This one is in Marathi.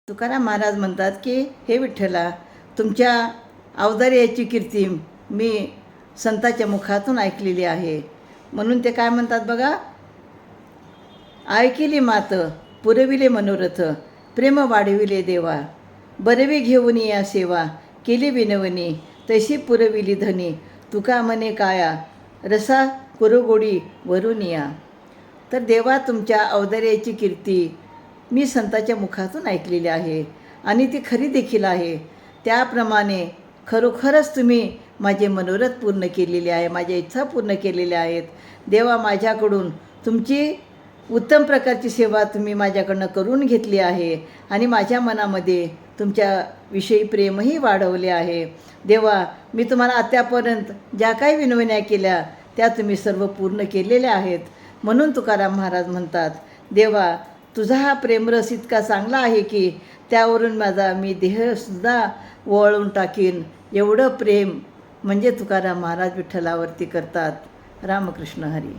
तुकाराम महाराज म्हणतात की हे विठ्ठला, तुमच्या अवदार्याची कीर्ती मी संताच्या मुखातून ऐकलेली आहे. म्हणून ते काय म्हणतात बघा, ऐकिली मात पुरविले मनोरथ, प्रेम वाढविले देवा, बरवी घेऊन या सेवा, केली विनवणी तशी पुरविली धनी, तुका मने काया रसा कुरगोडी वरून या. तर देवा, तुमच्या अवदार्याची कीर्ती मी संताच्या मुखातून ऐकलेली आहे आणि ती खरी देखील आहे. त्याप्रमाणे खरोखरच तुम्ही माझे मनोरथ पूर्ण केलेले आहे, माझ्या इच्छा पूर्ण केलेल्या आहेत. देवा, माझ्याकडून तुमची उत्तम प्रकारची सेवा तुम्ही माझ्याकडनं करून घेतली आहे आणि माझ्या मनामध्ये तुमच्याविषयी प्रेमही वाढवले आहे. देवा, मी तुम्हाला आत्तापर्यंत ज्या काही विनवण्या केल्या त्या तुम्ही सर्व पूर्ण केलेल्या आहेत. म्हणून तुकाराम महाराज म्हणतात, देवा, तुझा हा प्रेमरस इतका चांगला आहे की त्यावरून माझा मी देहसुद्धा वळून टाकीन. एवढं प्रेम म्हणजे तुकाराम महाराज विठ्ठलावरती करतात. रामकृष्ण हरी.